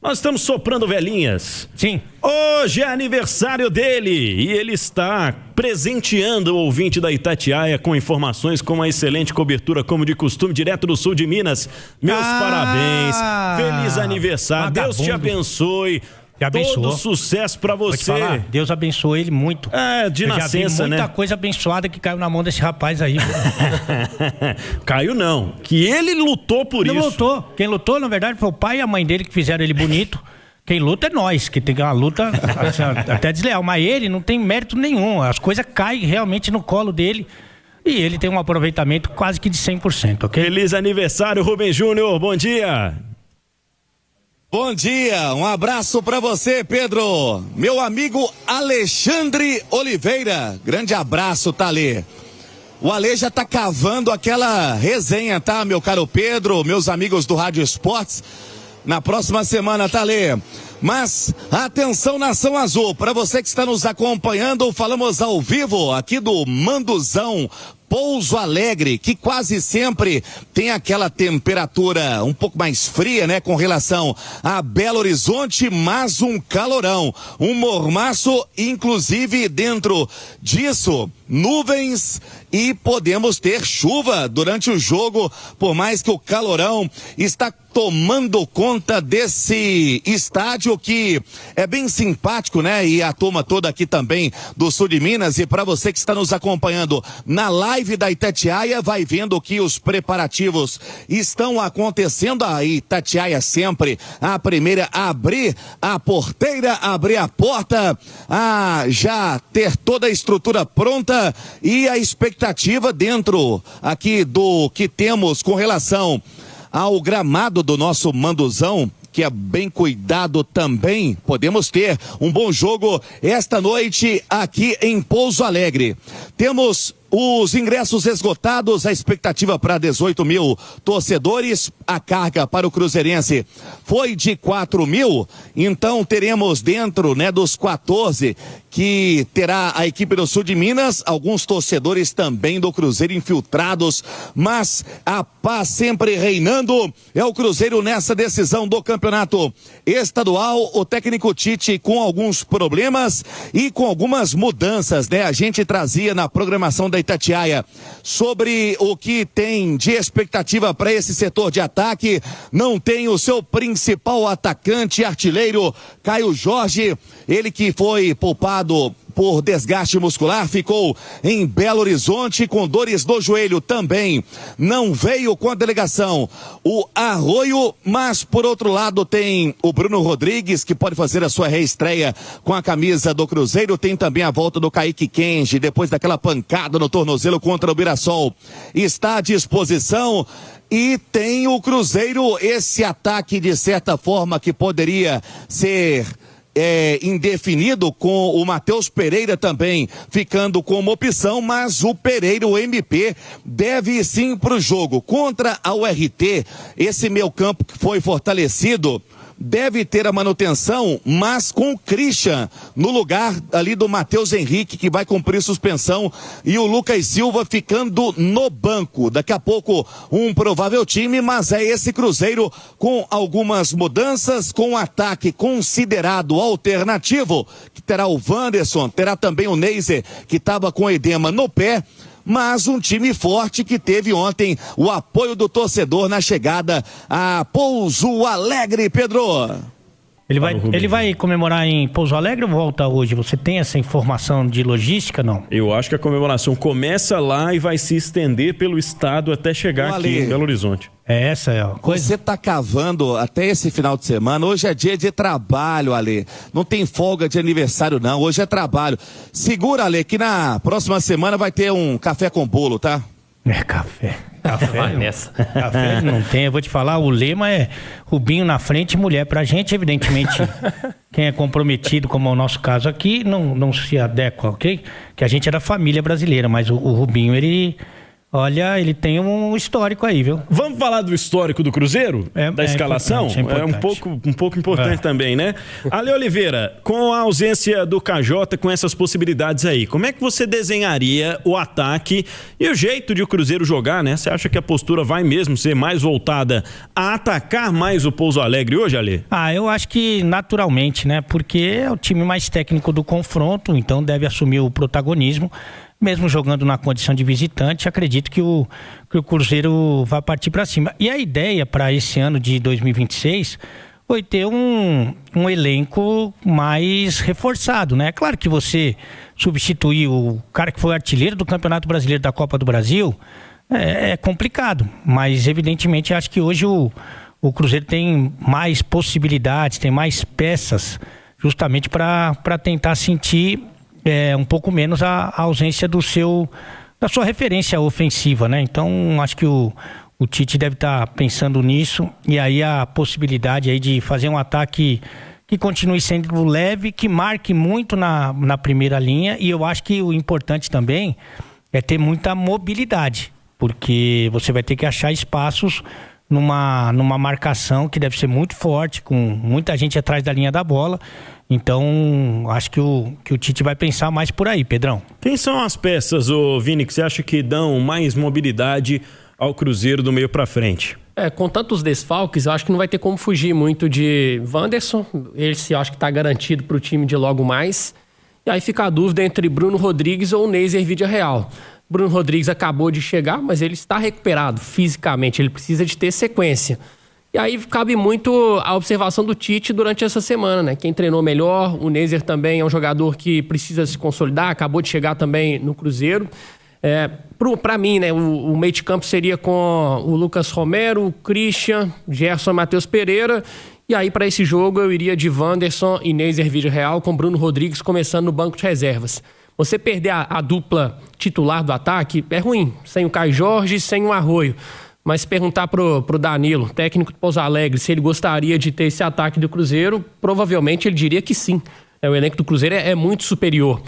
Nós estamos soprando velhinhas. Sim. Hoje é aniversário dele e ele está presenteando o ouvinte da Itatiaia com informações com uma excelente cobertura, como de costume, direto do sul de Minas. Meus parabéns, feliz aniversário, Deus te abençoe. Todo sucesso pra você. Vou te falar, Deus abençoou ele muito. De nascença, já vi muita né? coisa abençoada que caiu na mão desse rapaz aí. Caiu não, que ele lutou por isso. Ele lutou. Quem lutou, na verdade, foi o pai e a mãe dele que fizeram ele bonito. Quem luta é nós, que tem uma luta assim, até desleal. Mas ele não tem mérito nenhum. As coisas caem realmente no colo dele. E ele tem um aproveitamento quase que de 100%, ok? Feliz aniversário, Rubens Júnior. Bom dia. Bom dia, um abraço pra você, Pedro. Meu amigo Alexandre Oliveira, grande abraço, Thalê. O Ale já tá cavando aquela resenha, tá, meu caro Pedro, meus amigos do Rádio Esportes, na próxima semana, Thalê. Mas, atenção, Nação Azul, para você que está nos acompanhando, falamos ao vivo aqui do Manduzão, Pouso Alegre, que quase sempre tem aquela temperatura um pouco mais fria, né, com relação a Belo Horizonte, mas um calorão, um mormaço, inclusive dentro disso, nuvens e podemos ter chuva durante o jogo, por mais que o calorão está tomando conta desse estádio que é bem simpático, né? E a turma toda aqui também do sul de Minas, e para você que está nos acompanhando na live da Itatiaia, vai vendo que os preparativos estão acontecendo. A Itatiaia sempre a primeira a abrir a porteira, abrir a porta, a já ter toda a estrutura pronta e a expectativa dentro aqui do que temos com relação ao gramado do nosso Manduzão, que é bem cuidado também. Podemos ter um bom jogo esta noite aqui em Pouso Alegre. Temos os ingressos esgotados, a expectativa para 18 mil torcedores, a carga para o Cruzeirense foi de 4 mil, então teremos dentro, né, dos 14 que terá a equipe do sul de Minas, alguns torcedores também do Cruzeiro infiltrados, mas a paz sempre reinando, é o Cruzeiro nessa decisão do campeonato estadual, o técnico Tite com alguns problemas e com algumas mudanças, né? A gente trazia na programação da Itatiaia sobre o que tem de expectativa para esse setor de ataque. Não tem o seu principal atacante, artilheiro Caio Jorge, ele que foi poupado por desgaste muscular, ficou em Belo Horizonte com dores no joelho também. Não veio com a delegação o Arroio, mas por outro lado tem o Bruno Rodrigues, que pode fazer a sua reestreia com a camisa do Cruzeiro. Tem também a volta do Kaique Kenji, depois daquela pancada no tornozelo contra o Mirassol. Está à disposição. E tem o Cruzeiro, esse ataque de certa forma que poderia ser indefinido, com o Matheus Pereira também ficando como opção, mas o Pereira, o MP, deve sim para o jogo contra a URT. Esse meio campo que foi fortalecido deve ter a manutenção, mas com o Christian no lugar ali do Matheus Henrique, que vai cumprir suspensão, e o Lucas Silva ficando no banco. Daqui a pouco um provável time, mas é esse Cruzeiro com algumas mudanças, com um ataque considerado alternativo, que terá o Wanderson, terá também o Neiser, que estava com edema no pé, mas um time forte que teve ontem o apoio do torcedor na chegada a Pouso Alegre, Pedro. Ele vai comemorar em Pouso Alegre ou volta hoje? Você tem essa informação de logística, não? Eu acho que a comemoração começa lá e vai se estender pelo estado até chegar aqui em Belo Horizonte. Essa é a coisa. Você tá cavando até esse final de semana. Hoje é dia de trabalho, Ale. Não tem folga de aniversário, não. Hoje é trabalho. Segura, Ale, que na próxima semana vai ter um café com bolo, tá? Café vai nessa. Café não tem, eu vou te falar, o lema é Rubinho na frente e mulher. Pra gente, evidentemente, quem é comprometido, como é o nosso caso aqui, não se adequa, ok? Que a gente é da família brasileira, mas o Rubinho, ele Olha, ele tem um histórico aí, viu? Vamos falar do histórico do Cruzeiro? Da escalação? Importante. Um pouco importante também, né? Ale Oliveira, com a ausência do KJ, com essas possibilidades aí, como é que você desenharia o ataque e o jeito de o Cruzeiro jogar, né? Você acha que a postura vai mesmo ser mais voltada a atacar mais o Pouso Alegre hoje, Ale? Eu acho que naturalmente, né? Porque é o time mais técnico do confronto, então deve assumir o protagonismo. Mesmo jogando na condição de visitante, acredito que o Cruzeiro vai partir para cima. E a ideia para esse ano de 2026 foi ter um elenco mais reforçado, né? É claro que você substituir o cara que foi artilheiro do Campeonato Brasileiro da Copa do Brasil é complicado, mas evidentemente acho que hoje o Cruzeiro tem mais possibilidades, tem mais peças justamente para tentar sentir um pouco menos a ausência da sua referência ofensiva, né? Então acho que o Tite deve estar pensando nisso, e aí a possibilidade aí de fazer um ataque que continue sendo leve, que marque muito na primeira linha, e eu acho que o importante também é ter muita mobilidade, porque você vai ter que achar espaços numa marcação que deve ser muito forte, com muita gente atrás da linha da bola. Então, acho que o Tite vai pensar mais por aí, Pedrão. Quem são as peças, Vini, que você acha que dão mais mobilidade ao Cruzeiro do meio pra frente? Com tantos desfalques, eu acho que não vai ter como fugir muito de Wanderson. Esse eu acho que tá garantido pro time de logo mais. E aí fica a dúvida entre Bruno Rodrigues ou Neiser Vídea-Real. Bruno Rodrigues acabou de chegar, mas ele está recuperado fisicamente, ele precisa de ter sequência. E aí cabe muito a observação do Tite durante essa semana, né? Quem treinou melhor, o Neiser também é um jogador que precisa se consolidar, acabou de chegar também no Cruzeiro. Para mim, né, o meio de campo seria com o Lucas Romero, o Christian, Gerson e Matheus Pereira. E aí, para esse jogo, eu iria de Wanderson e Neiser Vídea-Real, com Bruno Rodrigues começando no banco de reservas. Você perder a dupla titular do ataque é ruim, sem o Caio Jorge, sem o Arroio. Mas se perguntar pro Danilo, técnico do Pouso Alegre, se ele gostaria de ter esse ataque do Cruzeiro, provavelmente ele diria que sim. O elenco do Cruzeiro é muito superior.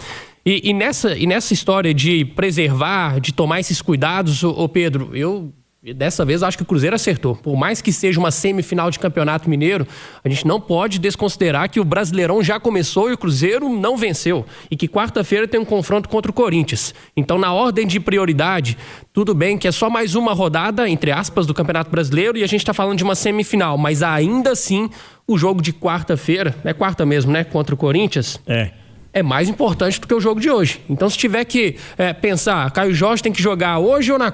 E nessa história de preservar, de tomar esses cuidados, ô Pedro, eu dessa vez acho que o Cruzeiro acertou. Por mais que seja uma semifinal de Campeonato Mineiro, a gente não pode desconsiderar que o Brasileirão já começou e o Cruzeiro não venceu. E que quarta-feira tem um confronto contra o Corinthians. Então, na ordem de prioridade, tudo bem que é só mais uma rodada, entre aspas, do Campeonato Brasileiro, e a gente está falando de uma semifinal. Mas ainda assim, o jogo de quarta-feira, é quarta mesmo, né? Contra o Corinthians. É mais importante do que o jogo de hoje. Então, se tiver que pensar, Caio Jorge tem que jogar hoje ou na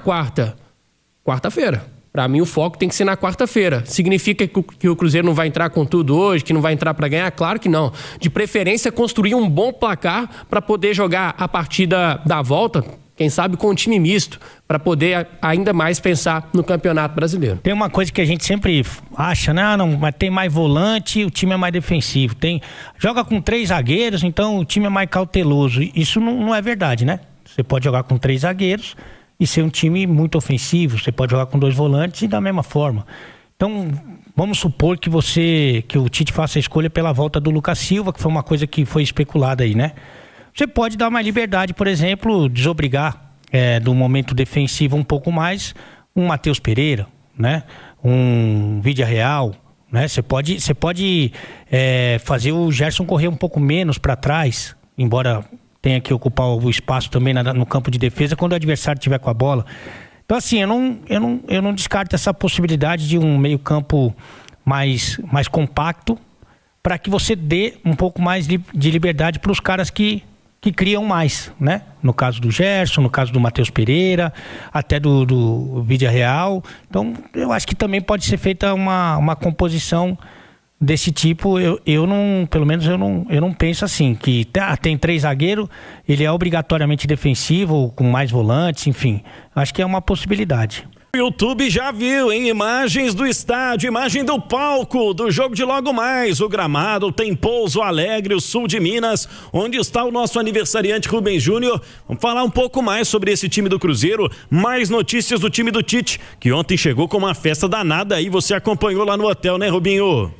quarta-feira. Para mim, o foco tem que ser na quarta-feira. Significa que o Cruzeiro não vai entrar com tudo hoje, que não vai entrar para ganhar? Claro que não. De preferência, construir um bom placar para poder jogar a partida da volta, quem sabe com um time misto, para poder ainda mais pensar no Campeonato Brasileiro. Tem uma coisa que a gente sempre acha, né? Não, mas tem mais volante, o time é mais defensivo. Joga com 3 zagueiros, então o time é mais cauteloso. Isso não é verdade, né? Você pode jogar com 3 zagueiros e ser um time muito ofensivo. Você pode jogar com 2 volantes e da mesma forma. Então, vamos supor que o Tite faça a escolha pela volta do Lucas Silva, que foi uma coisa que foi especulada aí, né? Você pode dar mais liberdade, por exemplo, desobrigar do momento defensivo um pouco mais um Matheus Pereira, né? Um Vídea-Real, né? Você pode fazer o Gerson correr um pouco menos para trás, embora tenha que ocupar o espaço também no campo de defesa quando o adversário estiver com a bola. Então, assim, eu não descarto essa possibilidade de um meio-campo mais compacto, para que você dê um pouco mais de liberdade para os caras que criam mais, né? No caso do Gerson, no caso do Matheus Pereira, até do Vídea-Real. Então, eu acho que também pode ser feita uma composição desse tipo. Eu não penso assim, que tem 3 zagueiros, ele é obrigatoriamente defensivo, com mais volantes, enfim. Acho que é uma possibilidade. O YouTube já viu, hein? Imagens do estádio, imagem do palco do jogo de logo mais. O gramado tem Pouso Alegre, o sul de Minas, onde está o nosso aniversariante Rubem Júnior. Vamos falar um pouco mais sobre esse time do Cruzeiro, mais notícias do time do Tite, que ontem chegou com uma festa danada aí. Você acompanhou lá no hotel, né, Rubinho?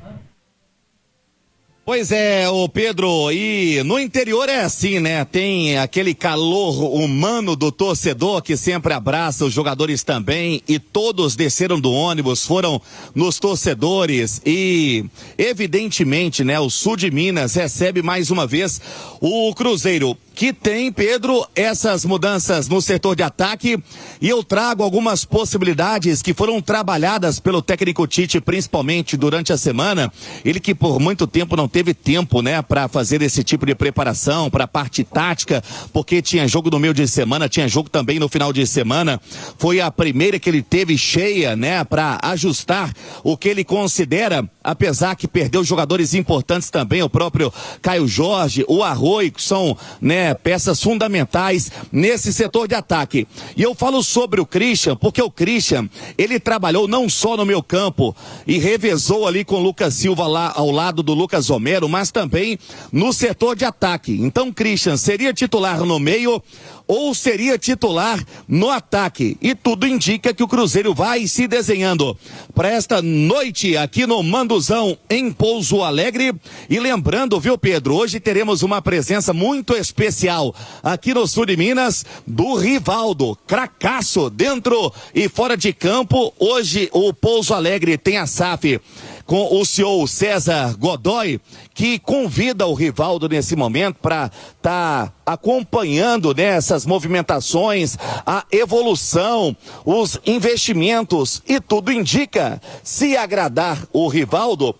Pois é, ô Pedro, e no interior é assim, né? Tem aquele calor humano do torcedor que sempre abraça os jogadores também, e todos desceram do ônibus, foram nos torcedores e, evidentemente, né, o sul de Minas recebe mais uma vez o Cruzeiro, que tem, Pedro, essas mudanças no setor de ataque, e eu trago algumas possibilidades que foram trabalhadas pelo técnico Tite, principalmente durante a semana, ele que por muito tempo não teve tempo, né, para fazer esse tipo de preparação, para a parte tática, porque tinha jogo no meio de semana, tinha jogo também no final de semana, foi a primeira que ele teve cheia, né, para ajustar o que ele considera, apesar que perdeu jogadores importantes também, o próprio Caio Jorge, o Arroio, que são, né, peças fundamentais nesse setor de ataque. E eu falo sobre o Christian, porque o Christian, ele trabalhou não só no meio campo e revezou ali com o Lucas Silva lá ao lado do Lucas Romero, mas também no setor de ataque. Então, Christian seria titular no meio ou seria titular no ataque? E tudo indica que o Cruzeiro vai se desenhando para esta noite aqui no Manduzão, em Pouso Alegre. E lembrando, viu, Pedro, hoje teremos uma presença muito especial aqui no sul de Minas, do Rivaldo, cracaço dentro e fora de campo. Hoje o Pouso Alegre tem a SAF com o senhor César Godoy, que convida o Rivaldo nesse momento para estar acompanhando, né, essas movimentações, a evolução, os investimentos, e tudo indica, se agradar o Rivaldo,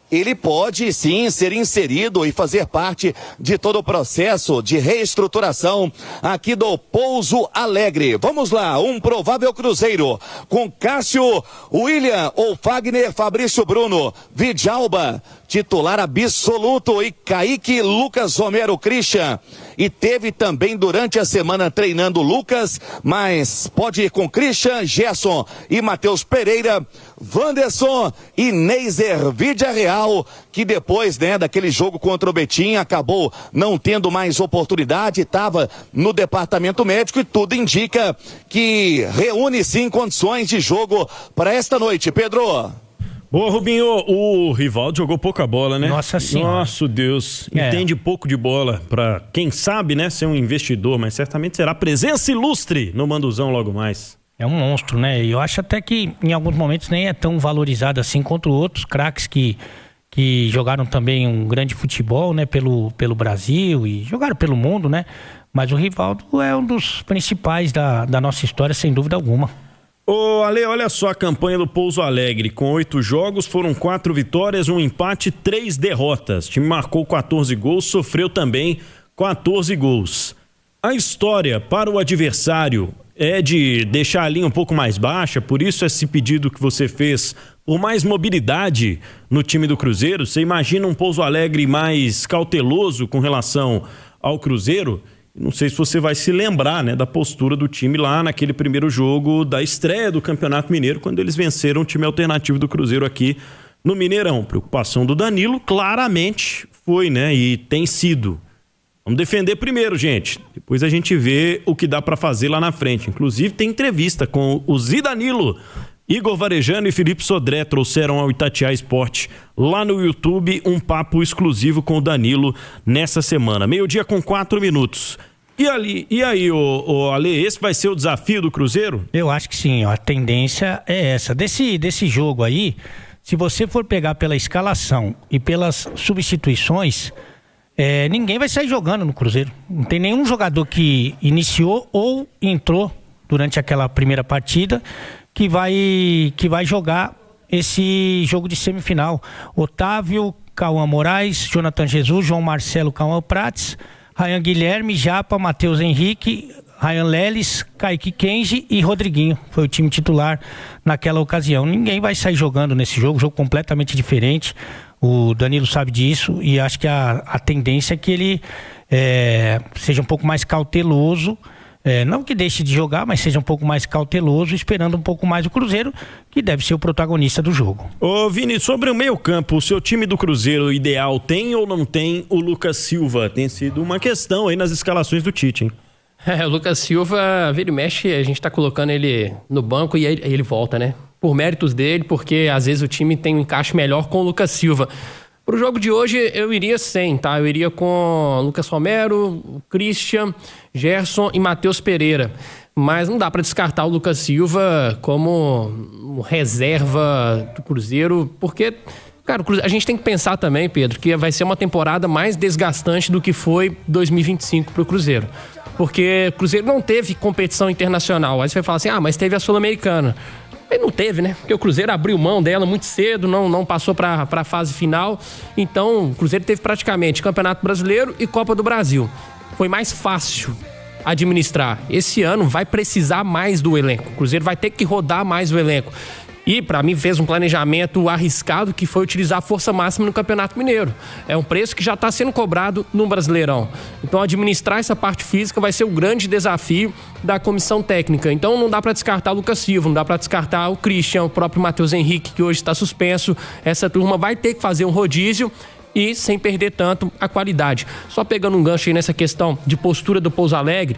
ele pode sim ser inserido e fazer parte de todo o processo de reestruturação aqui do Pouso Alegre. Vamos lá, um provável Cruzeiro com Cássio, William ou Fagner, Fabrício Bruno, Vidjalba, titular absoluto, e Kaique, Lucas Romero, Christian. E teve também durante a semana treinando Lucas, mas pode ir com Christian, Gerson e Matheus Pereira, Wanderson e Neiser Villarreal, que depois, né, daquele jogo contra o Betim, acabou não tendo mais oportunidade, estava no departamento médico, e tudo indica que reúne sim condições de jogo para esta noite. Pedro. Ô, Rubinho, o Rivaldo jogou pouca bola, né? Nossa Senhora. Nossa, Deus. Entende pouco de bola pra, quem sabe, né, ser um investidor, mas certamente será presença ilustre no Manduzão logo mais. É um monstro, né? E eu acho até que em alguns momentos nem é tão valorizado assim quanto outros craques que jogaram também um grande futebol, né, pelo Brasil e jogaram pelo mundo, né? Mas o Rivaldo é um dos principais da nossa história, sem dúvida alguma. Ô, Ale, olha só a campanha do Pouso Alegre. Com 8 jogos, foram 4 vitórias, 1 empate, 3 derrotas. O time marcou 14 gols, sofreu também 14 gols. A história para o adversário é de deixar a linha um pouco mais baixa, por isso esse pedido que você fez por mais mobilidade no time do Cruzeiro. Você imagina um Pouso Alegre mais cauteloso com relação ao Cruzeiro? Não sei se você vai se lembrar, né, da postura do time lá naquele primeiro jogo da estreia do Campeonato Mineiro, quando eles venceram o time alternativo do Cruzeiro aqui no Mineirão. Preocupação do Danilo claramente foi, né, e tem sido. Vamos defender primeiro, gente. Depois a gente vê o que dá para fazer lá na frente. Inclusive tem entrevista com o Zidanilo. Igor Varejano e Felipe Sodré trouxeram ao Itatiaia Esporte lá no YouTube um papo exclusivo com o Danilo nessa semana. 12:04. E aí, Ale, esse vai ser o desafio do Cruzeiro? Eu acho que sim, ó, a tendência é essa. Desse jogo aí, se você for pegar pela escalação e pelas substituições, ninguém vai sair jogando no Cruzeiro. Não tem nenhum jogador que iniciou ou entrou durante aquela primeira partida que vai jogar esse jogo de semifinal. Otávio, Cauã Moraes, Jonathan Jesus, João Marcelo, Cauã Prates, Ryan Guilherme, Japa, Matheus Henrique, Ryan Leles, Kaique Kenji e Rodriguinho. Foi o time titular naquela ocasião. Ninguém vai sair jogando nesse jogo completamente diferente. O Danilo sabe disso e acho que a tendência é que ele seja um pouco mais cauteloso. Não que deixe de jogar, mas seja um pouco mais cauteloso, esperando um pouco mais o Cruzeiro, que deve ser o protagonista do jogo. Ô Vini, sobre o meio-campo, o seu time do Cruzeiro ideal tem ou não tem o Lucas Silva? Tem sido uma questão aí nas escalações do Tite, hein? O Lucas Silva, vira e mexe, a gente tá colocando ele no banco e aí ele volta, né? Por méritos dele, porque às vezes o time tem um encaixe melhor com o Lucas Silva. Pro jogo de hoje, eu iria sem, tá? Eu iria com Lucas Romero, Christian, Gerson e Matheus Pereira. Mas não dá para descartar o Lucas Silva como reserva do Cruzeiro, porque, cara, a gente tem que pensar também, Pedro, que vai ser uma temporada mais desgastante do que foi 2025 pro Cruzeiro. Porque o Cruzeiro não teve competição internacional. Aí você vai falar assim, mas teve a Sul-Americana. Ele não teve, né? Porque o Cruzeiro abriu mão dela muito cedo, não passou para a fase final. Então, o Cruzeiro teve praticamente Campeonato Brasileiro e Copa do Brasil. Foi mais fácil administrar. Esse ano vai precisar mais do elenco. O Cruzeiro vai ter que rodar mais o elenco. E, para mim, fez um planejamento arriscado que foi utilizar a força máxima no Campeonato Mineiro. É um preço que já está sendo cobrado no Brasileirão. Então, administrar essa parte física vai ser o grande desafio da comissão técnica. Então, não dá para descartar o Lucas Silva, não dá para descartar o Christian, o próprio Matheus Henrique, que hoje está suspenso. Essa turma vai ter que fazer um rodízio e sem perder tanto a qualidade. Só pegando um gancho aí nessa questão de postura do Pouso Alegre,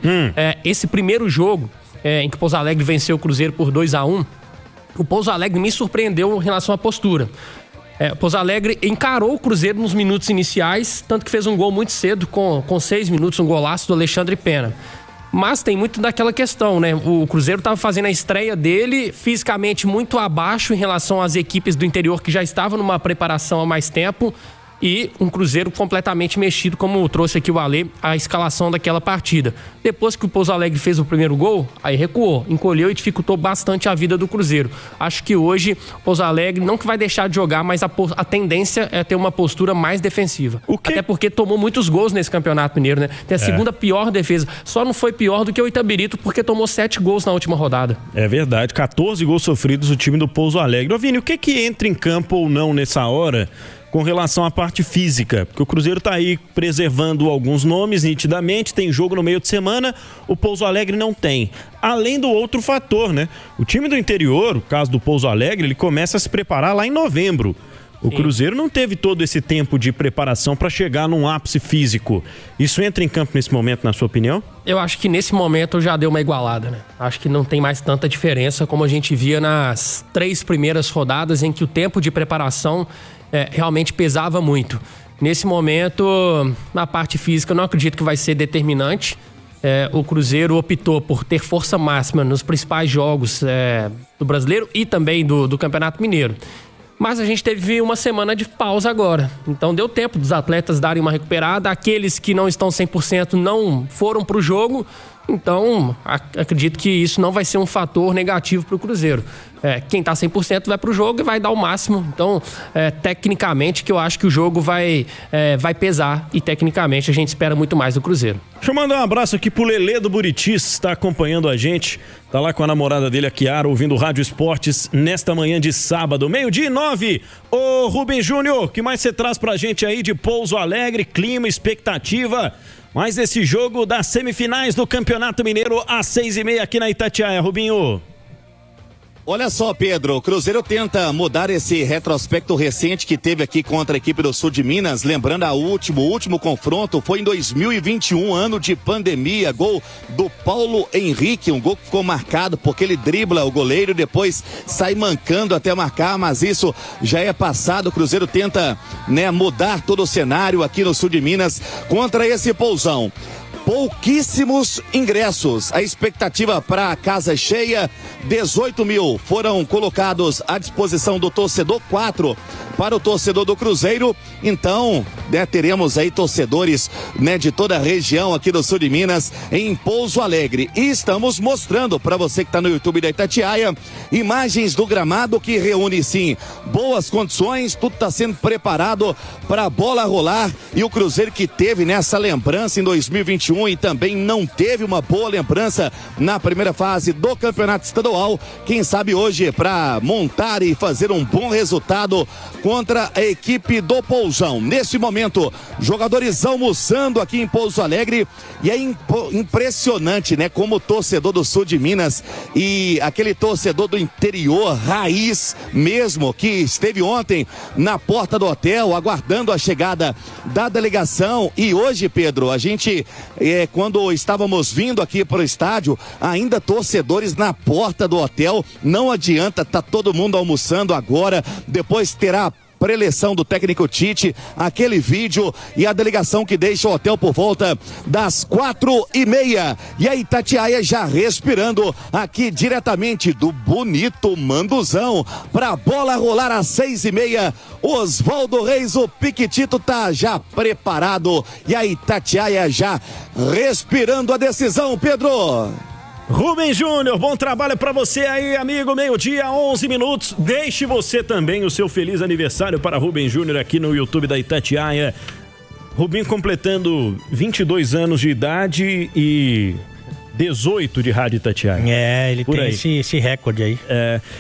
esse primeiro jogo em que o Pouso Alegre venceu o Cruzeiro por 2-1, o Pouso Alegre me surpreendeu em relação à postura. O Pouso Alegre encarou o Cruzeiro nos minutos iniciais, tanto que fez um gol muito cedo, com 6 minutos, um golaço do Alexandre Pena. Mas tem muito daquela questão, né? O Cruzeiro estava fazendo a estreia dele fisicamente muito abaixo em relação às equipes do interior que já estavam numa preparação há mais tempo. E um Cruzeiro completamente mexido, como trouxe aqui o Alê, a escalação daquela partida. Depois que o Pouso Alegre fez o primeiro gol, aí recuou, encolheu e dificultou bastante a vida do Cruzeiro. Acho que hoje o Pouso Alegre não que vai deixar de jogar, mas a tendência é ter uma postura mais defensiva. Até porque tomou muitos gols nesse Campeonato Mineiro, né? Tem a segunda pior defesa. Só não foi pior do que o Itabirito, porque tomou 7 gols na última rodada. É verdade, 14 gols sofridos o time do Pouso Alegre. Ô Vini, o que entra em campo ou não nessa hora com relação à parte física? Porque o Cruzeiro tá aí preservando alguns nomes nitidamente, tem jogo no meio de semana, o Pouso Alegre não tem. Além do outro fator, né? O time do interior, o caso do Pouso Alegre, ele começa a se preparar lá em novembro. O Cruzeiro não teve todo esse tempo de preparação para chegar num ápice físico. Isso entra em campo nesse momento, na sua opinião? Eu acho que nesse momento já deu uma igualada, né? Acho que não tem mais tanta diferença como a gente via nas 3 primeiras rodadas, em que o tempo de preparação realmente pesava muito. Nesse momento, na parte física, eu não acredito que vai ser determinante. O Cruzeiro optou por ter força máxima nos principais jogos do Brasileiro e também do Campeonato Mineiro. Mas a gente teve uma semana de pausa agora. Então deu tempo dos atletas darem uma recuperada. Aqueles que não estão 100% não foram para o jogo. Então, acredito que isso não vai ser um fator negativo para o Cruzeiro. Quem está 100% vai para o jogo e vai dar o máximo. Então, tecnicamente, que eu acho que o jogo vai pesar. E, tecnicamente, a gente espera muito mais do Cruzeiro. Deixa eu mandar um abraço aqui pro Lelê do Buritis, está acompanhando a gente. Tá lá com a namorada dele, a Kiara, ouvindo o Rádio Esportes nesta manhã de sábado, 12:09. Ô, Rubem Júnior, o que mais você traz pra gente aí de Pouso Alegre, clima, expectativa? Mais esse jogo das semifinais do Campeonato Mineiro às 6:30 aqui na Itatiaia, Rubinho. Olha só, Pedro, o Cruzeiro tenta mudar esse retrospecto recente que teve aqui contra a equipe do Sul de Minas. Lembrando, o último confronto foi em 2021, ano de pandemia. Gol do Paulo Henrique, um gol que ficou marcado porque ele dribla o goleiro e depois sai mancando até marcar, mas isso já é passado. O Cruzeiro tenta, mudar todo o cenário aqui no Sul de Minas contra esse Pousão. Pouquíssimos ingressos. A expectativa para a casa cheia, 18 mil foram colocados à disposição do torcedor, 4 para o torcedor do Cruzeiro. Então, teremos aí torcedores, de toda a região aqui do Sul de Minas, em Pouso Alegre. E estamos mostrando para você que está no YouTube da Itatiaia imagens do gramado que reúne, sim, boas condições. Tudo está sendo preparado para a bola rolar. E o Cruzeiro que teve nessa lembrança em 2021 e também não teve uma boa lembrança na primeira fase do Campeonato Estadual. Quem sabe hoje para montar e fazer um bom resultado contra a equipe do Pousão. Nesse momento, jogadores almoçando aqui em Pouso Alegre e é impressionante, como o torcedor do Sul de Minas e aquele torcedor do interior, raiz mesmo, que esteve ontem na porta do hotel aguardando a chegada da delegação. E hoje, Pedro, a gente, quando estávamos vindo aqui para o estádio, ainda torcedores na porta do hotel. Não adianta, tá todo mundo almoçando agora, depois terá preleção do técnico Tite, aquele vídeo e a delegação que deixa o hotel por volta das 4:30. E a Itatiaia já respirando aqui diretamente do bonito Manduzão pra bola rolar às 6:30. Oswaldo Reis, o Piquitito tá já preparado e a Itatiaia já respirando a decisão, Pedro. Rubem Júnior, bom trabalho pra você aí, amigo. 12:00, 11 minutos. Deixe você também o seu feliz aniversário para Rubem Júnior aqui no YouTube da Itatiaia. Rubem completando 22 anos de idade e 18 de Rádio Itatiaia. Ele por tem esse recorde aí.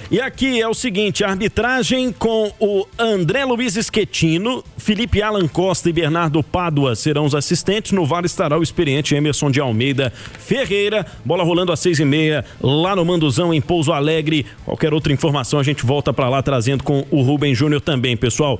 E aqui é o seguinte, a arbitragem com o André Luiz Schettino, Felipe Alan Costa e Bernardo Pádua serão os assistentes. No VAR estará o experiente Emerson de Almeida Ferreira. Bola rolando às 6:30 lá no Manduzão, em Pouso Alegre. Qualquer outra informação a gente volta pra lá trazendo com o Rubem Júnior também, pessoal.